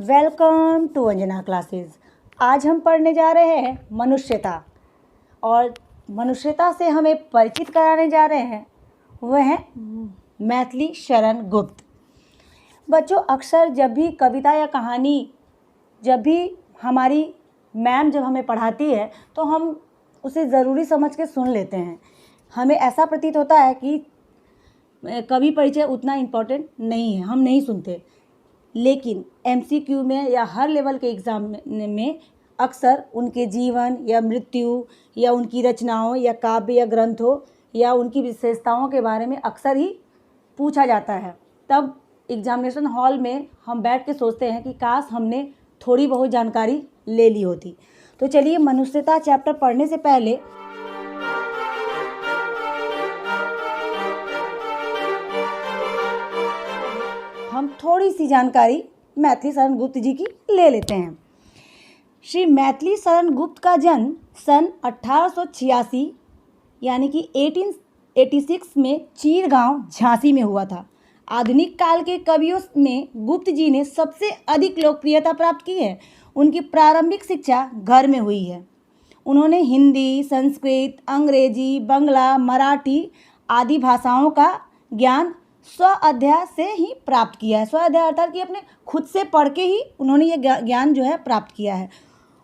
Welcome to Anjana classes. आज हम पढ़ने जा रहे हैं मनुष्यता, और मनुष्यता से हमें परिचित कराने जा रहे हैं वह है मैथिली शरण गुप्त। बच्चों, अक्सर जब भी कविता या कहानी जब भी हमारी मैम जब हमें पढ़ाती है तो हम उसे ज़रूरी समझ के सुन लेते हैं। हमें ऐसा प्रतीत होता है कि कवि परिचय उतना इम्पोर्टेंट नहीं है, हम नहीं सुनते। लेकिन एमसीक्यू में या हर लेवल के एग्ज़ाम में अक्सर उनके जीवन या मृत्यु या उनकी रचनाओं या काव्य या ग्रंथों या उनकी विशेषताओं के बारे में अक्सर ही पूछा जाता है। तब एग्जामिनेशन हॉल में हम बैठ के सोचते हैं कि काश हमने थोड़ी बहुत जानकारी ले ली होती। तो चलिए, मनुष्यता चैप्टर पढ़ने से पहले हम थोड़ी सी जानकारी मैथिली शरण गुप्त जी की ले लेते हैं। श्री मैथिली शरण गुप्त का जन्म सन 1886 यानी कि 1886 में चीरगांव झांसी में हुआ था। आधुनिक काल के कवियों में गुप्त जी ने सबसे अधिक लोकप्रियता प्राप्त की है। उनकी प्रारंभिक शिक्षा घर में हुई है। उन्होंने हिंदी, संस्कृत, अंग्रेजी, बंगला, मराठी आदि भाषाओं का ज्ञान स्व अध्ययन से ही प्राप्त किया है। स्व अध्ययन अर्थात कि अपने खुद से पढ़ के ही उन्होंने ये ज्ञान जो है प्राप्त किया है।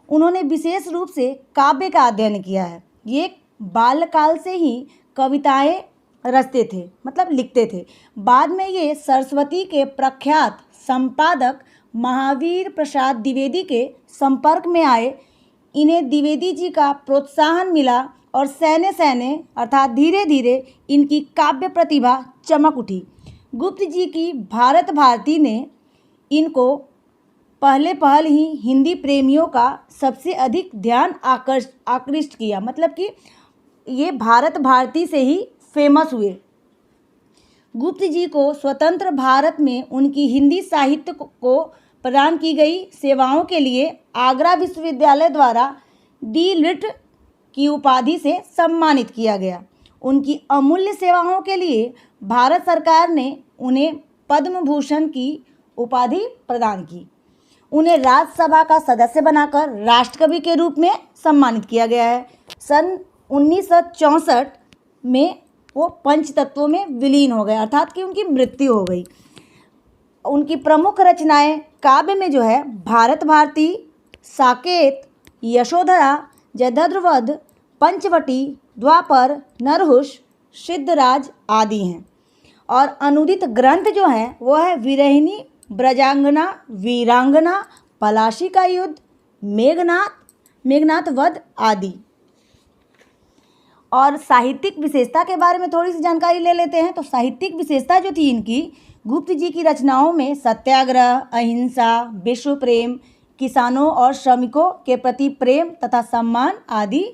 उन्होंने विशेष रूप से काव्य का अध्ययन किया है। ये बाल्यकाल से ही कविताएं रचते थे, मतलब लिखते थे। बाद में ये सरस्वती के प्रख्यात संपादक महावीर प्रसाद द्विवेदी के संपर्क में आए। इन्हें द्विवेदी जी का प्रोत्साहन मिला और सैन्य अर्थात धीरे धीरे इनकी काव्य प्रतिभा चमक उठी। गुप्त जी की भारत भारती ने इनको पहल ही हिंदी प्रेमियों का सबसे अधिक ध्यान आकृष्ट किया, मतलब कि ये भारत भारती से ही फेमस हुए। गुप्त जी को स्वतंत्र भारत में उनकी हिंदी साहित्य को प्रदान की गई सेवाओं के लिए आगरा विश्वविद्यालय द्वारा डी लिट की उपाधि से सम्मानित किया गया। उनकी अमूल्य सेवाओं के लिए भारत सरकार ने उन्हें पद्म भूषण की उपाधि प्रदान की। उन्हें राज्यसभा का सदस्य बनाकर राष्ट्रकवि के रूप में सम्मानित किया गया है। सन 1964 में वो पंचतत्वों में विलीन हो गए, अर्थात कि उनकी मृत्यु हो गई। उनकी प्रमुख रचनाएं काव्य में जो है भारत भारती, साकेत, यशोधरा, जयद्रथवध, पंचवटी, द्वापर, नरहुष, सिद्धराज आदि हैं। और अनुदित ग्रंथ जो हैं वो है विरहिणी, ब्रजांगना, वीरांगना, पलाशी का युद्ध, मेघनाथ वध आदि। और साहित्यिक विशेषता के बारे में थोड़ी सी जानकारी ले लेते हैं। तो साहित्यिक विशेषता जो थी इनकी, गुप्त जी की रचनाओं में सत्याग्रह, अहिंसा, विश्व प्रेम, किसानों और श्रमिकों के प्रति प्रेम तथा सम्मान आदि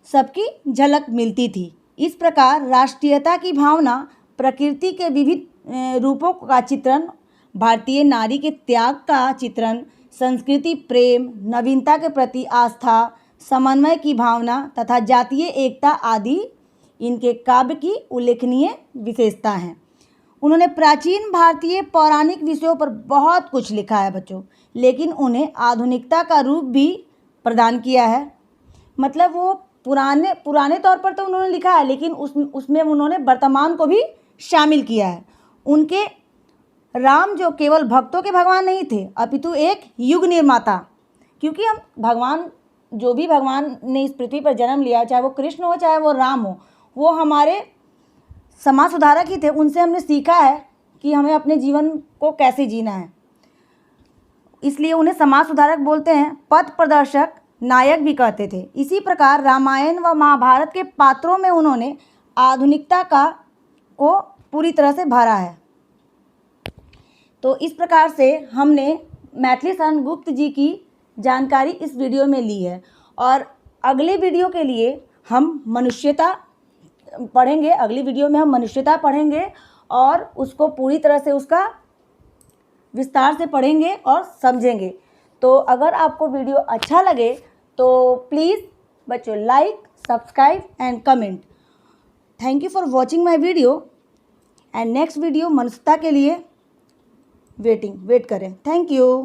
सबकी झलक मिलती थी। इस प्रकार राष्ट्रीयता की भावना, प्रकृति के विविध रूपों का चित्रण, भारतीय नारी के त्याग का चित्रण, संस्कृति प्रेम, नवीनता के प्रति आस्था, समन्वय की भावना तथा जातीय एकता आदि इनके काव्य की उल्लेखनीय विशेषता हैं। उन्होंने प्राचीन भारतीय पौराणिक विषयों पर बहुत कुछ लिखा है बच्चों, लेकिन उन्हें आधुनिकता का रूप भी प्रदान किया है। मतलब वो पुराने तौर पर तो उन्होंने लिखा है, लेकिन उसमें उन्होंने वर्तमान को भी शामिल किया है। उनके राम जो केवल भक्तों के भगवान नहीं थे, अपितु एक युग निर्माता। क्योंकि हम भगवान, जो भी भगवान ने इस पृथ्वी पर जन्म लिया, चाहे वो कृष्ण हो चाहे वो राम हो, वो हमारे समाज सुधारक ही थे। उनसे हमने सीखा है कि हमें अपने जीवन को कैसे जीना है, इसलिए उन्हें समाज सुधारक बोलते हैं। पथ प्रदर्शक, नायक भी कहते थे। इसी प्रकार रामायण व महाभारत के पात्रों में उन्होंने आधुनिकता को पूरी तरह से भरा है। तो इस प्रकार से हमने मैथिली शरण गुप्त जी की जानकारी इस वीडियो में ली है, और अगले वीडियो के लिए हम मनुष्यता पढ़ेंगे। अगली वीडियो में हम मनुष्यता पढ़ेंगे और उसको पूरी तरह से उसका विस्तार से पढ़ेंगे और समझेंगे। तो अगर आपको वीडियो अच्छा लगे तो प्लीज़ बच्चों like, subscribe and comment. Thank you for watching my video, and next video मनुष्यता के लिए वेट करें। Thank you.